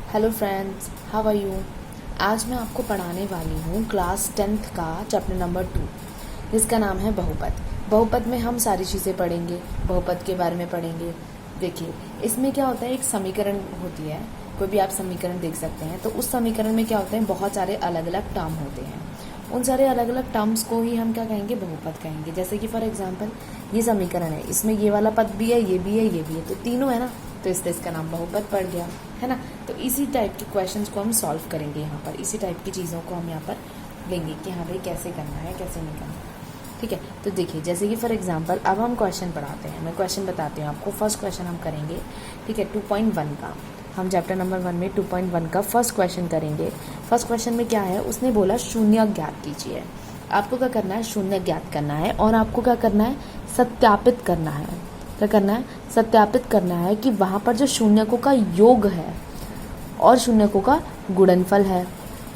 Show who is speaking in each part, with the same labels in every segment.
Speaker 1: Hello friends, how are you. आज मैं आपको पढ़ाने वाली हूँ क्लास 10th का चैप्टर नंबर 2, जिसका नाम है बहुपद। बहुपद में हम सारी चीज़ें पढ़ेंगे, बहुपद के बारे में पढ़ेंगे। देखिए, इसमें क्या होता है, एक समीकरण होती है, कोई भी आप समीकरण देख सकते हैं। तो उस समीकरण में क्या होता है, बहुत सारे अलग अलग टर्म होते हैं। उन सारे अलग अलग टर्म्स को ही हम क्या कहेंगे, बहुपद कहेंगे। जैसे कि फॉर एग्जांपल ये समीकरण है, इसमें ये वाला पद भी है, ये भी है, ये भी है, तो तीनों है ना, तो इससे इसका नाम बहुपद पड़ गया, है ना। तो इसी टाइप के क्वेश्चंस को हम सॉल्व करेंगे यहाँ पर, इसी टाइप की चीज़ों को हम यहाँ पर लेंगे कि हाँ भाई कैसे करना है, कैसे नहीं करना है। ठीक है, तो देखिए जैसे कि फॉर एग्जांपल अब हम क्वेश्चन पढ़ाते हैं, मैं क्वेश्चन बताती हूँ आपको। फर्स्ट क्वेश्चन हम करेंगे, ठीक है, 2.1 का। हम चैप्टर नंबर 1 में 2.1 का फर्स्ट क्वेश्चन करेंगे। फर्स्ट क्वेश्चन में क्या है, उसने बोला शून्य ज्ञात कीजिए। आपको क्या करना है, शून्य ज्ञात करना है, और आपको क्या करना है, सत्यापित करना है। क्या करना है, सत्यापित करना है कि वहाँ पर जो शून्यकों का योग है और शून्यकों का गुणनफल है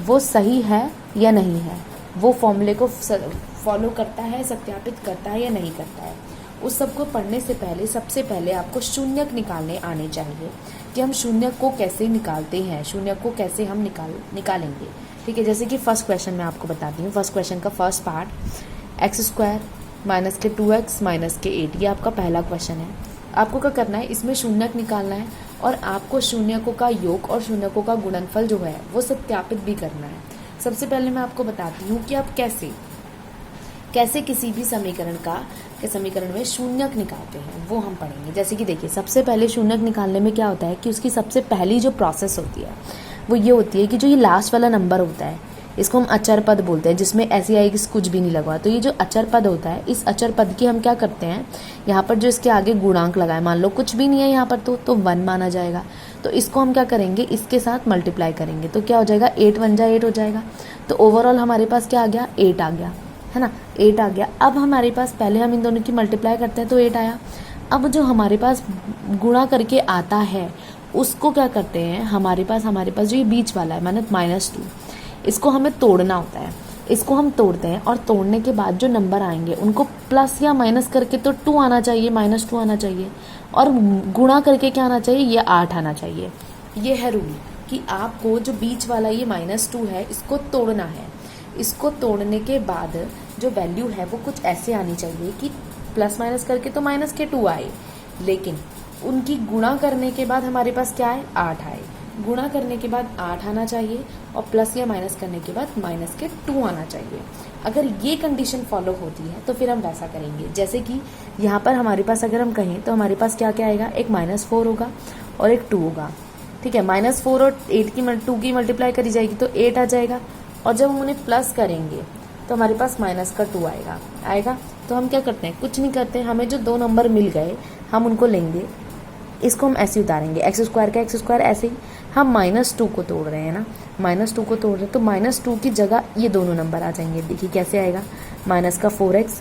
Speaker 1: वो सही है या नहीं है, वो फॉर्मूले को फॉलो करता है, सत्यापित करता है या नहीं करता है। उस सब को पढ़ने से पहले सबसे पहले आपको शून्यक निकालने आने चाहिए कि हम शून्यक को कैसे निकालते हैं, शून्यक को कैसे हम निकालेंगे। ठीक है, जैसे कि फर्स्ट क्वेश्चन मैं आपको बताती हूँ। फर्स्ट क्वेश्चन का फर्स्ट पार्ट, x² माइनस के 2x माइनस के 8, ये आपका पहला क्वेश्चन है। आपको क्या करना है, इसमें शून्यक निकालना है और आपको शून्यकों का योग और शून्यकों का गुणनफल जो है वो सत्यापित भी करना है। सबसे पहले मैं आपको बताती हूँ कि आप कैसे किसी भी समीकरण में शून्यक निकालते हैं, वो हम पढ़ेंगे। जैसे कि देखिए, सबसे पहले शून्यक निकालने में क्या होता है कि उसकी सबसे पहली जो प्रोसेस होती है वो ये होती है कि जो ये लास्ट वाला नंबर होता है इसको हम अचर पद बोलते हैं, जिसमें ऐसी आएगी कुछ भी नहीं लगा। तो ये जो अचर पद होता है, इस अचर पद की हम क्या करते हैं, यहाँ पर जो इसके आगे गुणांक लगाए, मान लो कुछ भी नहीं है यहाँ पर तो 1 माना जाएगा। तो इसको हम क्या करेंगे, इसके साथ मल्टीप्लाई करेंगे, तो क्या हो जाएगा, 8 1 जा 8 हो जाएगा। तो ओवरऑल हमारे पास क्या आ गया, 8 आ गया, है ना, 8 आ गया। अब हमारे पास पहले हम इन दोनों की मल्टीप्लाई करते हैं तो 8 आया। अब जो हमारे पास गुणा करके आता है उसको क्या करते हैं, हमारे पास जो ये बीच वाला है माने -2, इसको हमें तोड़ना होता है। इसको हम तोड़ते हैं और तोड़ने के बाद जो नंबर आएंगे उनको प्लस या माइनस करके तो 2 आना चाहिए, -2 आना चाहिए, और गुणा करके क्या आना चाहिए, ये 8 आना चाहिए। ये है रूल कि आपको जो बीच वाला ये -2 है इसको तोड़ना है। इसको तोड़ने के बाद जो वैल्यू है वो कुछ ऐसे आनी चाहिए कि प्लस माइनस करके तो माइनस के 2 आए, लेकिन उनकी गुणा करने के बाद हमारे पास क्या है, 8 आए। गुणा करने के बाद 8 आना चाहिए और प्लस या माइनस करने के बाद माइनस के 2 आना चाहिए। अगर ये कंडीशन फॉलो होती है तो फिर हम वैसा करेंगे। जैसे कि यहाँ पर हमारे पास अगर हम कहें तो हमारे पास क्या क्या आएगा, एक -4 होगा और एक 2 होगा। ठीक है, -4 और 2 की मल्टीप्लाई करी जाएगी तो 8 आ जाएगा, और जब हम उन्हें प्लस करेंगे तो हमारे पास -2 आएगा। तो हम क्या करते हैं, कुछ नहीं करते, हमें जो 2 नंबर मिल गए हम उनको लेंगे, इसको हम ऐसे उतारेंगे, x² का x², ऐसे ही हम -2 को तोड़ रहे हैं ना, -2 को तोड़ रहे हैं तो -2 की जगह ये दोनों नंबर आ जाएंगे। देखिए कैसे आएगा, -4x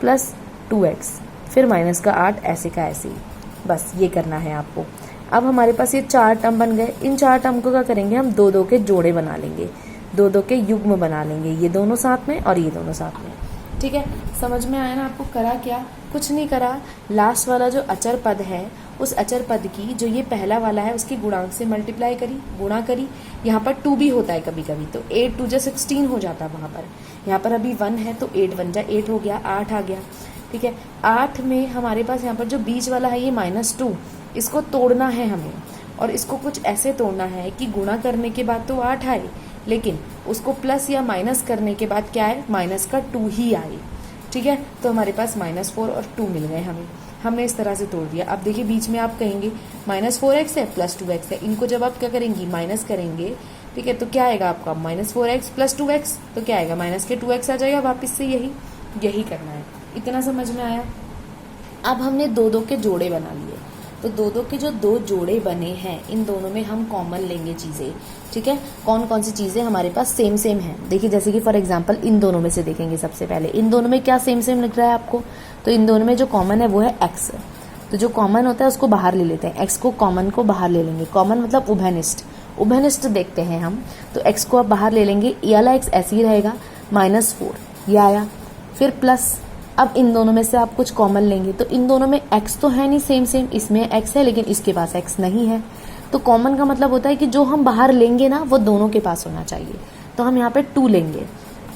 Speaker 1: प्लस 2x फिर -8, ऐसे का ऐसे ही, बस ये करना है आपको। अब हमारे पास ये 4 टर्म बन गए। इन 4 टर्म को क्या करेंगे, हम 2 के जोड़े बना लेंगे, 2 के युग्म बना लेंगे, ये दोनों साथ में और ये दोनों साथ में। ठीक है, समझ में आया ना आपको। करा क्या, कुछ नहीं करा, लास्ट वाला जो अचर पद है उस अचर पद की जो ये पहला वाला है उसकी गुणांक से मल्टीप्लाई करी, गुणा करी। यहाँ पर 2 भी होता है कभी कभी, तो 8 2 16 हो जाता है वहाँ पर। यहाँ पर अभी 1 है तो 8 1 जा 8 हो गया, 8 आ गया। ठीक है, 8 में हमारे पास यहाँ पर जो बीच वाला है ये -2, इसको तोड़ना है हमें, और इसको कुछ ऐसे तोड़ना है कि गुणा करने के बाद तो 8 आए, लेकिन उसको प्लस या माइनस करने के बाद क्या है, -2 ही आए। ठीक है, तो हमारे पास -4 और 2 मिल गए हमने इस तरह से तोड़ दिया। अब देखिए बीच में आप कहेंगे -4x है प्लस 2x है, इनको जब आप क्या करेंगी, माइनस करेंगे, ठीक है, तो क्या आएगा आपका, -4x प्लस 2x, तो क्या आएगा, -2x आ जाएगा वापस से। यही करना है। इतना समझ में आया। अब हमने 2 के जोड़े बना लिए, तो 2 के जो 2 जोड़े बने हैं इन दोनों में हम कॉमन लेंगे चीज़ें। ठीक है, कौन कौन सी चीज़ें हमारे पास सेम है। देखिए जैसे कि फॉर एग्जांपल इन दोनों में से देखेंगे, सबसे पहले इन दोनों में क्या सेम लिख रहा है आपको, तो इन दोनों में जो कॉमन है वो है x। तो जो कॉमन होता है उसको बाहर ले लेते हैं, x को कॉमन को बाहर ले लेंगे। कॉमन मतलब उभयनिष्ठ देखते हैं हम, तो x को आप बाहर ले लेंगे, ये वाला x ऐसे ही रहेगा, -4 ये आया, फिर प्लस। अब इन दोनों में से आप कुछ कॉमन लेंगे, तो इन दोनों में x तो है नहीं सेम, इसमें x है लेकिन इसके पास x नहीं है। तो कॉमन का मतलब होता है कि जो हम बाहर लेंगे ना वो दोनों के पास होना चाहिए। तो हम यहाँ पे 2 लेंगे,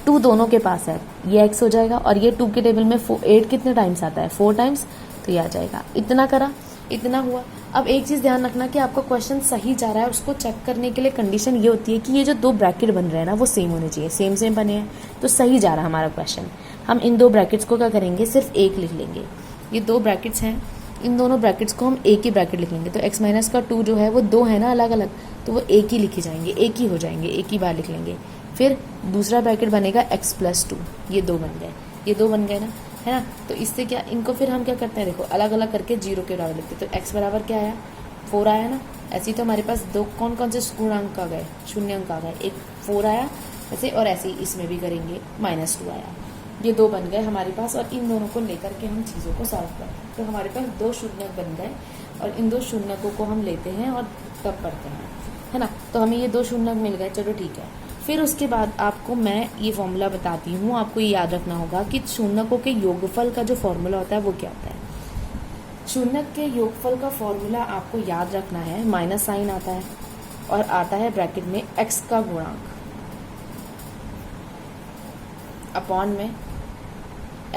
Speaker 1: 2 दोनों के पास है, ये x हो जाएगा। और ये 2 के टेबल में 8 कितने टाइम्स आता है, 4 टाइम्स, तो ये आ जाएगा। इतना करा, इतना हुआ। अब एक चीज़ ध्यान रखना कि आपका क्वेश्चन सही जा रहा है, उसको चेक करने के लिए कंडीशन ये होती है कि ये जो 2 ब्रैकेट बन रहे हैं ना वो सेम होने चाहिए। सेम बने हैं तो सही जा रहा है हमारा क्वेश्चन। हम इन 2 ब्रैकेट्स को क्या करेंगे, सिर्फ एक लिख लेंगे। ये 2 ब्रैकेट्स हैं, इन दोनों ब्रैकेट्स को हम एक ही ब्रैकेट लिख लेंगे। तो x माइनस का 2 जो है वो 2 है ना अलग अलग, तो वो एक ही लिखे जाएंगे, एक ही हो जाएंगे, एक ही बार लिख लेंगे। फिर दूसरा ब्रैकेट बनेगा x प्लस 2, ये 2 बन गए, ये 2 बन गए ना, है ना। तो इससे क्या, इनको फिर हम क्या करते हैं, देखो अलग अलग करके 0 के बराबर लिखते हैं। तो x बराबर क्या आया, 4 आया ना। ऐसे ही तो हमारे पास 2 कौन कौन से गुणांक आ गए, शून्य अंक आ गए, एक 4 आया ऐसे, और ऐसे ही इसमें भी करेंगे, -2 आया। ये 2 बन गए हमारे पास, और इन दोनों को लेकर के हम चीज़ों को सॉल्व करते हैं। तो हमारे पास 2 शून्यक बन गए, और इन 2 शून्यकों को हम लेते हैं और तब पढ़ते हैं, है ना। तो हमें ये 2 शून्यक मिल गए, चलो ठीक है। फिर उसके बाद आपको मैं ये फॉर्मूला बताती हूँ, आपको ये याद रखना होगा कि शून्यकों के योगफल का जो फॉर्मूला होता है वो क्या होता है। शून्यक के योगफल का फॉर्मूला आपको याद रखना है, माइनस साइन आता है और आता है ब्रैकेट में x का गुणांक अपॉन में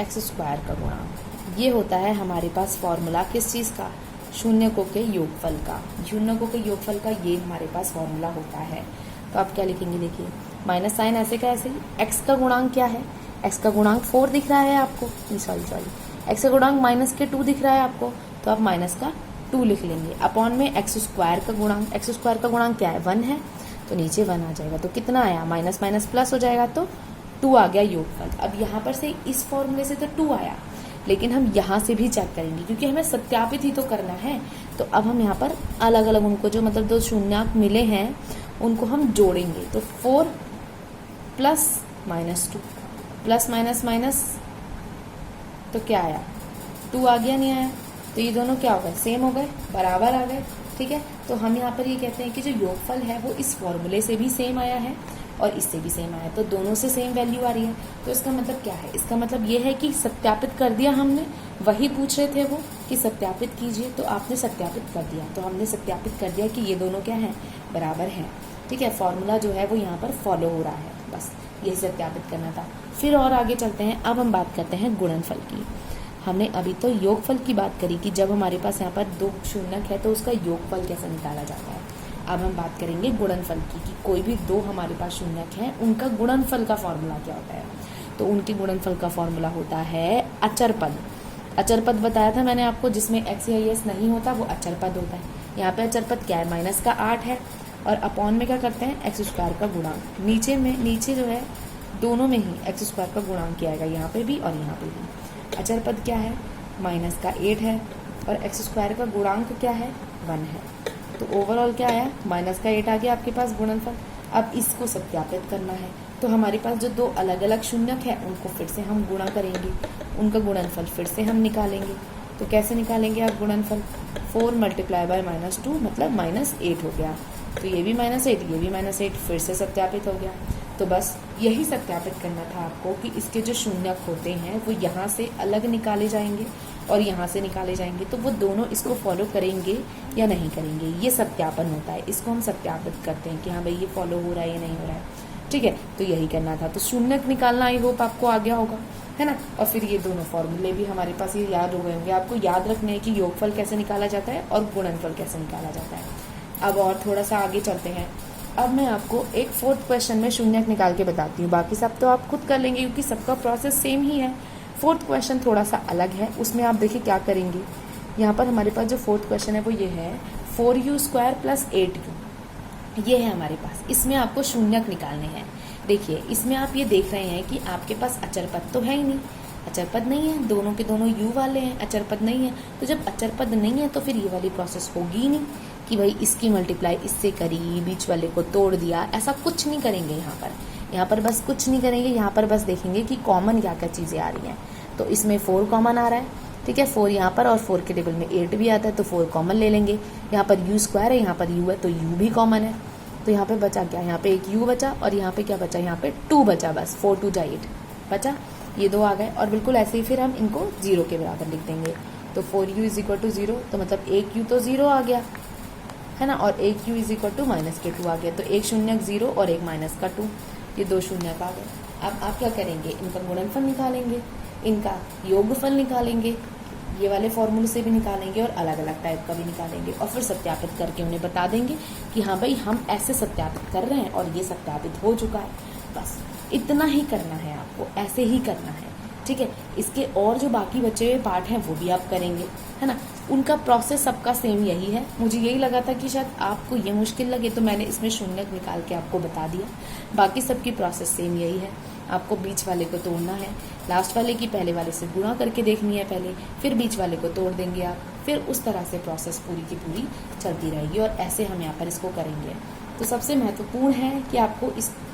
Speaker 1: x स्क्वायर का गुणांक। ये होता है हमारे पास फॉर्मूला किस चीज़ का, शून्यकों के योगफल का। शून्यकों के योगफल का ये हमारे पास फॉर्मूला होता है। तो आप क्या लिखेंगे, देखिए माइनस साइन ऐसे का ऐसे ही। x का गुणांक क्या है, x का गुणांक 4 दिख रहा है आपको, सॉरी x का गुणांक माइनस के 2 दिख रहा है आपको, तो आप माइनस का 2 लिख लेंगे। अपॉन में x स्क्वायर का गुणांक, x स्क्वायर का गुणांक क्या है, 1 है, तो नीचे 1 आ जाएगा। तो कितना आया, माइनस माइनस प्लस हो जाएगा, तो 2 आ गया योगफल। अब यहाँ पर से इस फॉर्मूले से तो 2 आया, लेकिन हम यहाँ से भी चेक करेंगे क्योंकि हमें सत्यापित ही तो करना है। तो अब हम यहाँ पर अलग अलग उनको जो मतलब 2 शून्यक मिले हैं उनको हम जोड़ेंगे। तो 4 प्लस -2 प्लस माइनस माइनस, तो क्या आया, 2 आ गया, नहीं आया। तो ये दोनों क्या हो गए, सेम हो गए, बराबर आ गए, ठीक है। तो हम यहाँ पर ये कहते हैं कि जो योगफल है वो इस फॉर्मूले से भी सेम आया है और इससे भी सेम आया, तो दोनों से सेम वैल्यू आ रही है। तो इसका मतलब क्या है, इसका मतलब ये है कि सत्यापित कर दिया हमने, वही पूछ रहे थे वो कि सत्यापित कीजिए, तो आपने सत्यापित कर दिया। तो हमने सत्यापित कर दिया कि ये दोनों क्या हैं, बराबर हैं, ठीक है। फॉर्मूला जो है वो यहाँ पर फॉलो हो रहा है, बस यही सत्यापित करना था। फिर और आगे चलते हैं, अब हम बात करते हैं गुणनफल की। हमने अभी तो योगफल की बात करी कि जब हमारे पास यहाँ पर 2 शून्यक है तो उसका योगफल कैसे निकाला जाता है। अब हम बात करेंगे गुणनफल की कि कोई भी 2 हमारे पास शून्यक हैं उनका गुणनफल का फॉर्मूला क्या होता है। तो उनके गुणनफल का फॉर्मूला होता है अचर पद। अचर पद बताया था मैंने आपको, जिसमें x या s नहीं होता वो अचर पद होता है। यहाँ पे अचर पद क्या है, माइनस का 8 है, और अपॉन में क्या करते हैं, x स्क्वायर का गुणांक। नीचे जो है दोनों में ही x स्क्वायर का गुणांक किया जाएगा, यहाँ पे भी और यहाँ पे भी। अचर पद क्या है, माइनस का 8 है, और x स्क्वायर का गुणांक क्या है, 1 है। तो ओवरऑल क्या आया, माइनस का 8 आ गया आपके पास गुणनफल। अब इसको सत्यापित करना है, तो हमारे पास जो 2 अलग अलग शून्यक है उनको फिर से हम गुणा करेंगे, उनका गुणनफल फिर से हम निकालेंगे। तो कैसे निकालेंगे आप गुणनफल, 4 मल्टीप्लाई बाय -2 मतलब -8 हो गया। तो ये भी -8, ये भी -8, फिर से सत्यापित हो गया। तो बस यही सत्यापित करना था आपको कि इसके जो शून्यक होते हैं वो यहाँ से अलग निकाले जाएंगे और यहाँ से निकाले जाएंगे, तो वो दोनों इसको फॉलो करेंगे या नहीं करेंगे, ये सत्यापन होता है। इसको हम सत्यापित करते हैं कि हाँ भाई ये फॉलो हो रहा है या नहीं हो रहा है, ठीक है। तो यही करना था। तो शून्यक निकालना आई होप आपको आ गया होगा, है ना। और फिर ये दोनों फॉर्मूले भी हमारे पास ये याद हो गए होंगे। आपको याद रखने हैं कि योगफल कैसे निकाला जाता है और गुणनफल कैसे निकाला जाता है। अब और थोड़ा सा आगे चलते हैं। अब मैं आपको एक 4th क्वेश्चन में शून्यक निकाल के बताती हूँ, बाकी सब तो आप खुद कर लेंगे क्योंकि सबका प्रोसेस सेम ही है। 4th क्वेश्चन थोड़ा सा अलग है, उसमें आप देखिए क्या करेंगे। यहाँ पर हमारे पास जो 4th क्वेश्चन है वो ये है 4u² + 8u, ये है हमारे पास। इसमें आपको शून्यक निकालने हैं। देखिए इसमें आप ये देख रहे हैं कि आपके पास अचर पद तो है ही नहीं, अचर पद नहीं है, दोनों के दोनों u वाले हैं, अचर पद नहीं है। तो जब अचर पद नहीं है तो फिर ये वाली प्रोसेस होगी ही नहीं कि भाई इसकी मल्टीप्लाई इससे करी, बीच वाले को तोड़ दिया, ऐसा कुछ नहीं करेंगे। यहाँ पर बस कुछ नहीं करेंगे। यहाँ पर बस देखेंगे कि कॉमन क्या क्या चीज़ें आ रही हैं। तो इसमें 4 कॉमन आ रहा है, ठीक है, 4 यहाँ पर, और 4 के टेबल में 8 भी आता है, तो 4 कॉमन ले लेंगे। यहाँ पर u² है, यहाँ पर u है, तो u भी कॉमन है। तो यहाँ पे बचा क्या, यहाँ पे एक u बचा, और यहाँ पे क्या बचा, यहाँ पे 2 बचा, बस 4 2 जा 8 बचा, ये 2 आ गए। और बिल्कुल ऐसे ही फिर हम इनको 0 के बराबर लिख देंगे। तो 4u = 0, तो मतलब एक u तो 0 आ गया, है ना, और एक q is equal to minus के 2 आ गया। तो एक शून्य 0 और एक माइनस का 2, ये 2 शून्य आ गए। अब आप क्या करेंगे, इनका गुणनफल निकालेंगे, इनका योगफल निकालेंगे, ये वाले फॉर्मूले से भी निकालेंगे और अलग अलग टाइप का भी निकालेंगे, और फिर सत्यापित करके उन्हें बता देंगे कि हाँ भाई हम ऐसे सत्यापित कर रहे हैं और ये सत्यापित हो चुका है। बस इतना ही करना है आपको, ऐसे ही करना है, ठीक है। इसके और जो बाकी बचे हुए पार्ट हैं वो भी आप करेंगे, है ना। उनका प्रोसेस सबका सेम यही है। मुझे यही लगा था कि शायद आपको ये मुश्किल लगे, तो मैंने इसमें शून्य निकाल के आपको बता दिया। बाकी सबकी प्रोसेस सेम यही है। आपको बीच वाले को तोड़ना है, लास्ट वाले की पहले वाले से गुणा करके देखनी है पहले, फिर बीच वाले को तोड़ देंगे आप, फिर उस तरह से प्रोसेस पूरी की पूरी चलती रहेगी, और ऐसे हम यहाँ पर इसको करेंगे। तो सबसे महत्वपूर्ण है कि आपको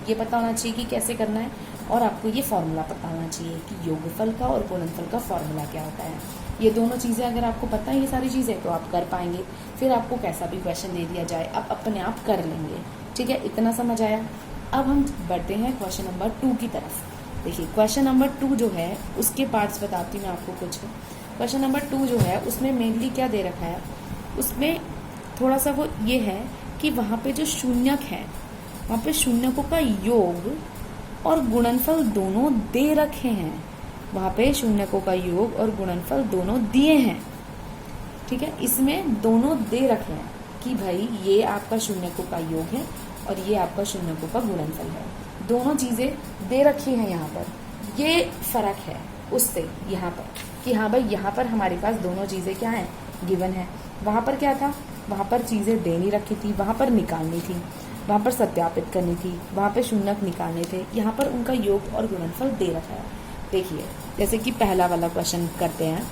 Speaker 1: ये पता होना चाहिए कि कैसे करना है, और आपको ये फॉर्मूला पता होना चाहिए कि योगफल का और गुणनफल का फॉर्मूला क्या होता है। ये दोनों चीज़ें अगर आपको पता है, ये सारी चीज़ें, तो आप कर पाएंगे। फिर आपको कैसा भी क्वेश्चन दे दिया जाए आप अपने आप कर लेंगे, ठीक है। इतना समझ आया। अब हम बढ़ते हैं क्वेश्चन नंबर 2 की तरफ। देखिए क्वेश्चन नंबर 2 जो है उसके पार्ट्स बताती हूँ मैं आपको कुछ। क्वेश्चन नंबर 2 जो है उसमें मेनली क्या दे रखा है, उसमें थोड़ा सा वो ये है कि वहाँ पे जो शून्यक है वहाँ पे शून्यकों का योग और गुणनफल दोनों दे रखे हैं। वहाँ पे शून्यकों का योग और गुणनफल दोनों दिए हैं, ठीक है। इसमें दोनों दे रखे हैं कि भाई ये आपका शून्यकों का योग है और ये आपका शून्यकों का गुणनफल है। दोनों चीज़ें दे रखी हैं यहाँ पर। ये फर्क है उससे यहाँ पर कि हाँ भाई यहाँ पर हमारे पास दोनों चीज़ें क्या हैं, गिवन है। वहाँ पर क्या था, वहाँ पर चीज़ें दे नहीं रखी थी, वहाँ पर निकालनी थी, वहाँ पर सत्यापित करनी थी, वहाँ पे शून्यक निकालने थे। यहाँ पर उनका योग और गुणनफल दे रखा है। देखिए जैसे कि पहला वाला क्वेश्चन करते हैं,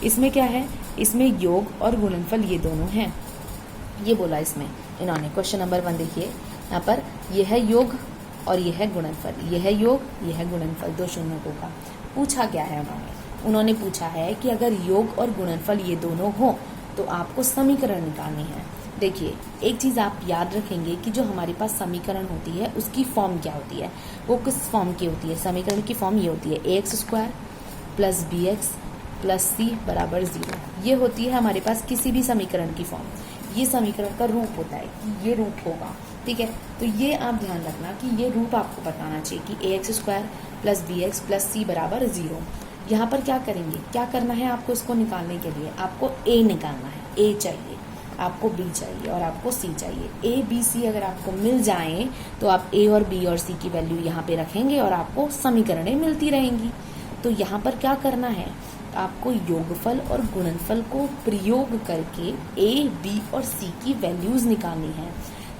Speaker 1: इसमें क्या है, इसमें योग और गुणनफल ये दोनों हैं। ये बोला इसमें इन्होंने, क्वेश्चन नंबर 1 देखिए, यहाँ पर ये है योग और ये है गुणनफल, ये है योग, ये है गुणनफल, 2 शून्यकों का। पूछा क्या है उन्होंने पूछा है कि अगर योग और गुणनफल ये दोनों हो तो आपको समीकरण निकालनी है। देखिए एक चीज़ आप याद रखेंगे कि जो हमारे पास समीकरण होती है उसकी फॉर्म क्या होती है, वो किस फॉर्म की होती है। समीकरण की फॉर्म ये होती है ax² + bx + c = 0। ये होती है हमारे पास किसी भी समीकरण की फॉर्म। ये समीकरण का रूप होता है कि ये रूप होगा, ठीक है। तो ये आप ध्यान रखना कि ये रूप आपको बताना चाहिए कि ax² + bx + c = 0। यहाँ पर क्या करेंगे, क्या करना है आपको इसको निकालने के लिए, आपको a निकालना है। a चाहिए आपको, b चाहिए और आपको c चाहिए। a b c अगर आपको मिल जाए तो आप a और b और c की वैल्यू यहाँ पे रखेंगे और आपको समीकरणें मिलती रहेंगी। तो यहाँ पर क्या करना है, आपको योगफल और गुणनफल को प्रयोग करके a b और c की वैल्यूज़ निकालनी है,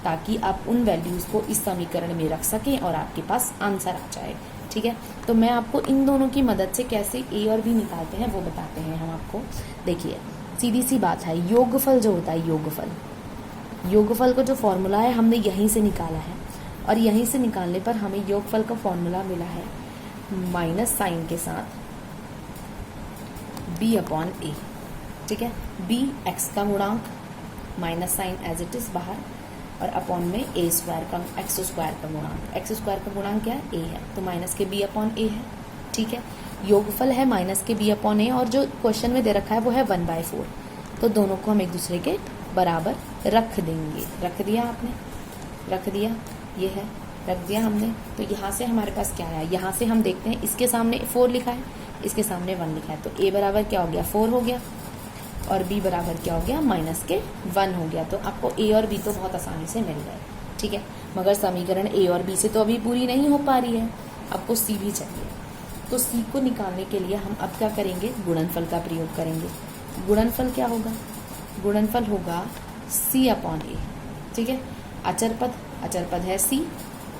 Speaker 1: ताकि आप उन वैल्यूज़ को इस समीकरण में रख सकें और आपके पास आंसर आ जाए, ठीक है। तो मैं आपको इन दोनों की मदद से कैसे a और b निकालते हैं वो बताते हैं हम आपको। देखिए सीधी सी बात है, योगफल जो होता है, योगफल का जो फॉर्मूला है हमने यहीं से निकाला है, और यहीं से निकालने पर हमें योगफल का फॉर्मूला मिला है माइनस साइन के साथ b/a, ठीक है। b x का गुणांक, minus sign as it is बाहर, और अपॉन में x² का गुणांक। x² का गुणांक क्या है, a है, तो माइनस के b/a है, ठीक है। योगफल है माइनस के b/a, और जो क्वेश्चन में दे रखा है वो है 1/4। तो दोनों को हम एक दूसरे के बराबर रख देंगे। रख दिया आपने, रख दिया, ये है, रख दिया हमने। तो यहाँ से हमारे पास क्या आया, यहाँ से हम देखते हैं इसके सामने 4 लिखा है, इसके सामने 1 लिखा है, तो a बराबर क्या हो गया, 4 हो गया, और b बराबर क्या हो गया, -1 हो गया। तो आपको a और b तो बहुत आसानी से मिल गए, ठीक है। मगर समीकरण a और b से तो अभी पूरी नहीं हो पा रही है, आपको c भी चाहिए। तो c को निकालने के लिए हम अब क्या करेंगे, गुणनफल का प्रयोग करेंगे। गुणनफल क्या होगा, गुणनफल होगा c/a, ठीक है। अचर पद है c,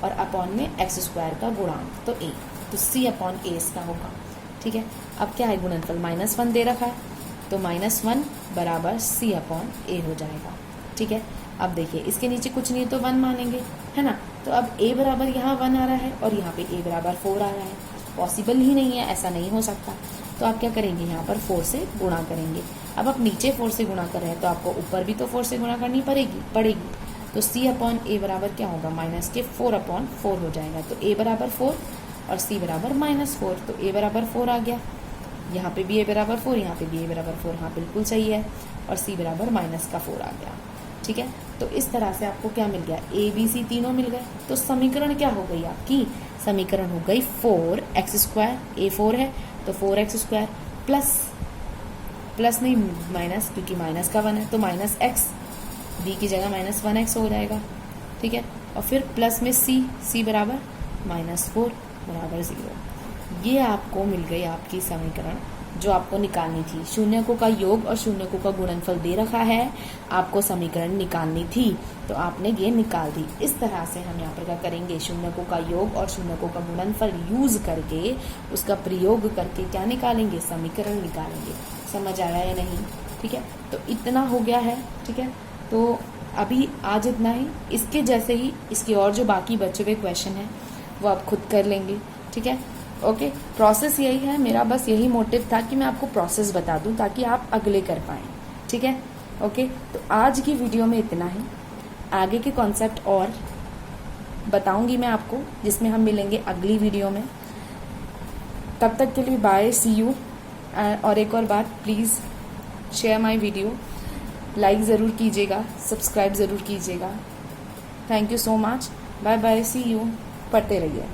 Speaker 1: और अपॉन में x² का गुणांक तो a, तो c/a इसका होगा, ठीक है। अब क्या है, गुणनफल -1 दे रखा है, तो -1 बराबर c/a हो जाएगा, ठीक है। अब देखिए इसके नीचे कुछ नहीं तो 1 मानेंगे, है ना। तो अब a बराबर यहाँ 1 आ रहा है और यहाँ पे a बराबर 4 आ रहा है, पॉसिबल ही नहीं है, ऐसा नहीं हो सकता। तो आप क्या करेंगे, यहाँ पर 4 से गुणा करेंगे। अब आप नीचे 4 से गुणा कर रहे हैं तो आपको ऊपर भी तो 4 से गुणा करनी पड़ेगी। तो c/a बराबर क्या होगा, -4/4 हो जाएगा। तो a बराबर 4 और c बराबर -4, तो a बराबर 4 आ गया, यहाँ पे भी a बराबर 4, यहाँ पे भी a बराबर 4, हाँ बिल्कुल सही है, और c बराबर -4 आ गया, ठीक है। तो इस तरह से आपको क्या मिल गया, ए बी सी तीनों मिल गए। तो समीकरण क्या हो गई आपकी, समीकरण हो गई 4x², ए 4 है तो 4x² प्लस नहीं माइनस, क्योंकि माइनस का 1 है तो माइनस एक्स, बी की जगह -1x हो जाएगा, ठीक है। और फिर प्लस में सी बराबर -4 बराबर 0। ये आपको मिल गई आपकी समीकरण जो आपको निकालनी थी। शून्यकों का योग और शून्यकों का गुणनफल दे रखा है, आपको समीकरण निकालनी थी तो आपने ये निकाल दी। इस तरह से हम यहाँ पर क्या करेंगे, शून्यकों का योग और शून्यकों का गुणनफल यूज करके, उसका प्रयोग करके क्या निकालेंगे, समीकरण निकालेंगे। समझ आया या नहीं, ठीक है। तो इतना हो गया है, ठीक है। तो अभी आज इतना ही, इसके जैसे ही इसके और जो बाकी बचे हुए क्वेश्चन हैं वो आप खुद कर लेंगे, ठीक है। ओके, प्रोसेस यही है मेरा, बस यही मोटिव था कि मैं आपको प्रोसेस बता दूं ताकि आप अगले कर पाएँ, ठीक है। ओके, तो आज की वीडियो में इतना ही। आगे के कॉन्सेप्ट और बताऊंगी मैं आपको, जिसमें हम मिलेंगे अगली वीडियो में। तब तक के लिए बाय, सी यू। और एक और बात, please share my video, like ज़रूर कीजिएगा, सब्सक्राइब ज़रूर कीजिएगा। Thank you so much, bye bye, see you. पढ़ते रहिए।